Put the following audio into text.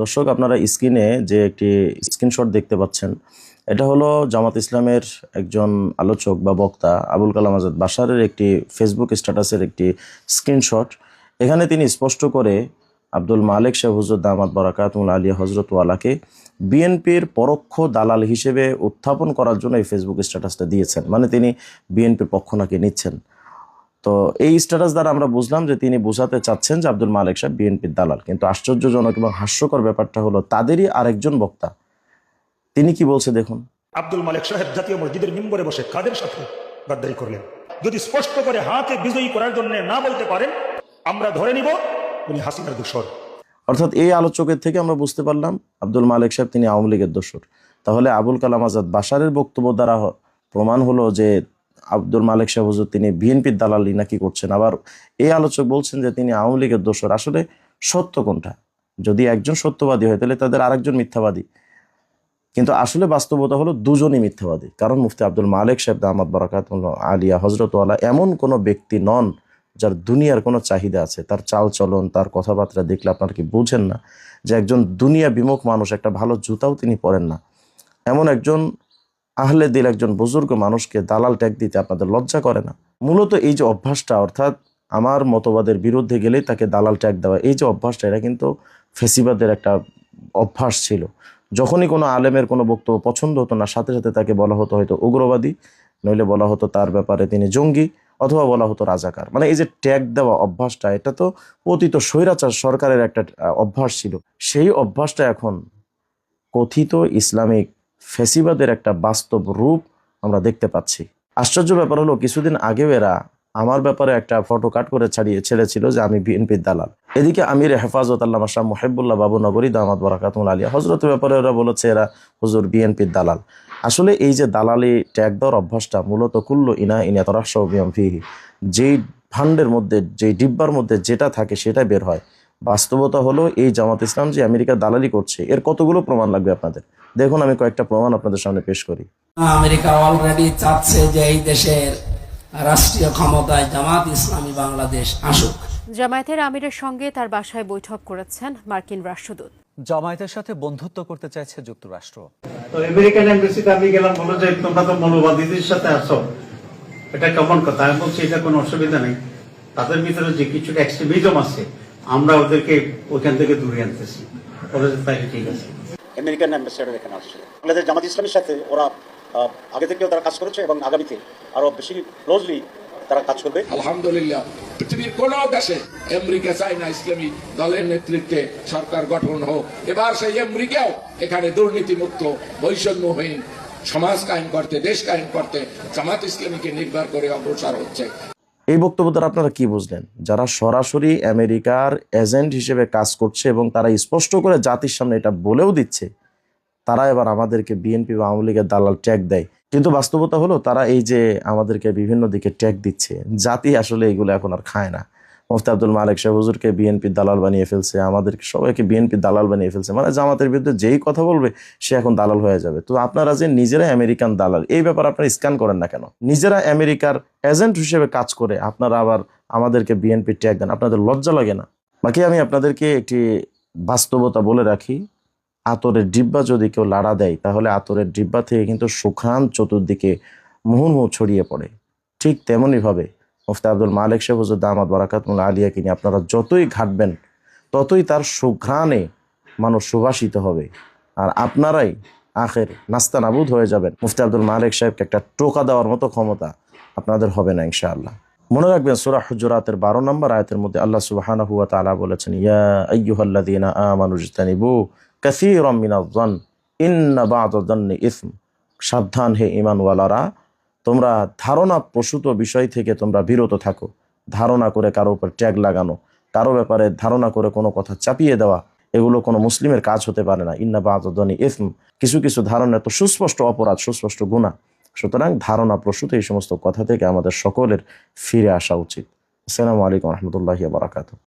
দর্শক, আপনারা স্ক্রিনে যে একটি স্ক্রিনশট দেখতে পাচ্ছেন, এটা হলো জামাত ইসলামের একজন আলোচক বা বক্তা আবুল কালাম আজাদ বাশারের একটি ফেসবুক স্ট্যাটাসের একটি স্ক্রিনশট। এখানে তিনি স্পষ্ট করে আব্দুল মালেক শাহ হুজুর দামাত বারাকাতুল আলিয়া হজরত ওয়ালাকে বিএনপির পরোক্ষ দালাল হিসেবে উত্থাপন করার জন্য এই ফেসবুক স্ট্যাটাসটা দিয়েছেন। মানে তিনি বিএনপির পক্ষ নাকি নিচ্ছেন। তো এই স্ট্যাটাস দ্বারা আমরা বুঝলাম যে তিনি বোঝাতে চাচ্ছেন যে আব্দুল মালেক সাহেব বিএনপির দালাল। কিন্তু আশ্চর্যজনক এবং হাস্যকর ব্যাপারটা হলো তাদেরই আরেকজন বক্তা তিনি কি বলছে দেখুন। আব্দুল মালেক সাহেব জাতীয় মসজিদের মিম্বরে বসে কাদের সাথে গাদ্দারি করলেন? যদি স্পষ্ট করে হাতে বিজয়ী করার জন্য না বলতে পারেন, আমরা ধরে নিব উনি হাসিনার দোসর। অর্থাৎ এই আলোচকের থেকে আমরা বুঝতে পারলাম আব্দুল মালেক সাহেব তিনি আওয়ামী লীগের দোসর। তাহলে আবুল কালাম আজাদ বাশারের বক্তব্য দ্বারা প্রমাণ হলো যে আব্দুল মালেক সাহেব হুজুর তিনি বিএনপির দালালি নাকি করছেন। আবার এই আলোচক বলছেন যে তিনি আওয়ামী লীগের দোসর। আসলে সত্য কোনটা? যদি একজন সত্যবাদী হয় তাহলে তাদের আরেকজন মিথ্যাবাদী। কিন্তু আসলে বাস্তবতা হলো দুজনই মিথ্যাবাদী। কারণ মুফতি আব্দুল মালেক সাহেব দামাত বারাকাতুল আলিয়া হজরত ওয়ালা এমন কোনো ব্যক্তি নন যার দুনিয়ার কোনো চাহিদা আছে। তার চাল চলন, তার কথাবার্তা দেখলে আপনার কি বুঝেন না যে একজন দুনিয়া বিমুখ মানুষ? একটা ভালো জুতাও তিনি পরেন না। এমন একজন আহলে দিল, একজন বুজুর্গ মানুষকে দালাল ট্যাগ দিতে আপনাদের লজ্জা করে না? মূলত এই যে অভ্যাসটা, অর্থাৎ আমার মতবাদের বিরুদ্ধে গেলেই তাকে দালাল ট্যাগ দেওয়া, এই যে অভ্যাসটা, এটা কিন্তু ফেসিবাদের একটা অভ্যাস ছিল। যখনই কোনো আলেমের কোনো বক্তব্য পছন্দ হতো না, সাথে সাথে তাকে বলা হতো হয়তো উগ্রবাদী, নইলে বলা হতো তার ব্যাপারে তিনি জঙ্গি, অথবা বলা হতো রাজাকার। মানে এই যে ট্যাগ দেওয়া অভ্যাসটা, এটা তো পতিত স্বৈরাচার সরকারের একটা অভ্যাস ছিল। সেই অভ্যাসটা এখন কথিত ইসলামিক ফেসিবাদের একটা বাস্তব রূপ আমরা দেখতে পাচ্ছি। আশ্চর্য ব্যাপার হলো, কিছুদিন আগেও এরা আমার ব্যাপারে একটা ফটো কাট করে ছেড়েছিল যে আমি বিএনপির দালাল। এদিকে আমির হেফাজত আল্লামা শাহ মুহিবুল্লাহ বাবুনগরী দামাত বারাকাতুল আলিয়া হজরতের ব্যাপারে ওরা বলেছে এরা হুজুর বিএনপির দালাল। আসলে এই যে দালালি ট্যাগ দেওয়ার অভ্যাসটা মূলত কুল্লু ইনা তরাশাউ বিয়াম ফিহি, যেই ভান্ডের মধ্যে, যেই ডিব্বার মধ্যে যেটা থাকে সেটাই বের হয়। বাস্তবতা হলো এই জামাত ইসলাম যে আমেরিকার দালালি করছে, এর কতগুলো প্রমাণ লাগবে আপনাদের? দেখুন, আমি কয়েকটা প্রমাণ আপনাদের সামনে পেশ করি। আমেরিকা অলরেডি চাচ্ছে যে এই দেশের রাষ্ট্রীয় ক্ষমতায় জামাত ইসলামী বাংলাদেশ আসুক। জামায়াতের আমিরের সঙ্গে তার বাসায় বৈঠক করেছেন মার্কিন রাষ্ট্রদূত। জামায়াতের সাথে বন্ধুত্ব করতে চাইছে যুক্তরাষ্ট্র। তো আমেরিকান এমবাসিতে আমি গেলাম, বললো যে তোমরা তো মৌলবাদীদের সাথে আসো, এটা কেমন কথা? আমি বলছি এটা কোনো অসুবিধা নেই, তাদের ভিতরে যে কিছুটা এক্সট্রিমিজম আছে আমরা ওদেরকে ওখান থেকে দূরে আনতেছি। ওরা তাই ঠিক আছে। আমেরিকান অ্যাম্বাসেডর এখানে আসছে, বাংলাদেশ জামাত ইসলামের সাথে ওরা আগে থেকেও তারা কাজ করেছে এবং আগামীতে আরো বেশি ক্লোজলি তারা কাজ করবে। আলহামদুলিল্লাহ, পৃথিবীর কোন দেশে আমেরিকা চায় না ইসলামী দলের নেতৃত্বে সরকার গঠন হোক। এবার সেই আমেরিকাও এখানে দুর্নীতিমুক্ত, বৈষম্যহীন সমাজ কায়েম করতে, দেশ কায়েম করতে জামাত ইসলামীকে নির্ভর করে অগ্রসর হচ্ছে। এই বক্তব্য দ্বারা আপনারা কি বুঝলেন? যারা সরাসরি আমেরিকার এজেন্ট হিসেবে কাজ করছে এবং তারা স্পষ্ট করে জাতির সামনে এটা বলেও দিচ্ছে, তারা এবার আমাদেরকে বিএনপি বা আওয়ামী লীগের দালাল ট্যাগ দেয়। কিন্তু বাস্তবতা হলো তারা এই যে আমাদেরকে বিভিন্ন দিকে ট্যাগ দিচ্ছে, জাতি আসলে এগুলো এখন আর খায় না। মুফতি আব্দুল মালেক সাহেব হুজুরকে বিএনপির দালাল বানিয়ে ফেলছে, আমাদেরকে সবাইকে বিএনপির দালাল বানিয়ে ফেলছে। মানে জামাতের বিরুদ্ধে যেই কথা বলবে সে এখন দালাল হয়ে যাবে। তো আপনারা যে নিজেরা আমেরিকান দালাল, এই ব্যাপার আপনারা স্ক্যান করেন না কেন? নিজেরা আমেরিকার এজেন্ট হিসেবে কাজ করে আপনারা আবার আমাদেরকে বিএনপির ট্যাগ দেন, আপনাদের লজ্জা লাগে না? বাকি আমি আপনাদেরকে একটি বাস্তবতা বলে রাখি, আতরের ডিব্বা যদি কেউ লাড়া দেয় তাহলে আতরের ডিব্বা থেকে কিন্তু সুঘ্রাণ চতুর্দিকে মুহুর্মুহু ছড়িয়ে পড়ে। ঠিক তেমনইভাবে মুফতি আব্দুল মালেক সাহেব হুজুর দামাত বারাকাতুল আলিয়াকে নিয়ে আপনারা যতই ঘাটবেন ততই তার সুঘ্রাণে মানুষ সুবাসিত হবে, আর আপনারাই আখের নাস্তানাবুদ হয়ে যাবেন। মুফতি আব্দুল মালেক সাহেবকে একটা টোকা দেওয়ার মতো ক্ষমতা আপনাদের হবে না ইনশাআল্লাহ। মনে রাখবেন, সূরা হুজুরাতের 12 নম্বর আয়াতের মধ্যে আল্লাহ সুবহানাহু ওয়া তাআলা বলেছেন, ইয়া আইয়ুহাল্লাযীনা আমানু ইজতানিবু কাসীরাম মিনায-যন ইন্না বা'দায-যন্নি ইসম। সাবধান হে ঈমানওয়ালারা, তোমরা ধারণা প্রসূত বিষয় থেকে তোমরা বিরত থাকো। ধারণা করে কারো উপর ট্যাগ লাগানো, কারো ব্যাপারে ধারণা করে কোনো কথা চাপিয়ে দেওয়া, এগুলো কোনো মুসলিমের কাজ হতে পারে না। ইন্না বা'দায-যন্নি ইসম, কিছু কিছু ধারণা তো সুস্পষ্ট অপরাধ, সুস্পষ্ট গুনাহ। সুতরাং ধারণা প্রসূত এই সমস্ত কথা থেকে আমাদের সকলের ফিরে আসা উচিত। আসসালামু আলাইকুম ওয়া রাহমাতুল্লাহি ওয়া বারাকাতুহু।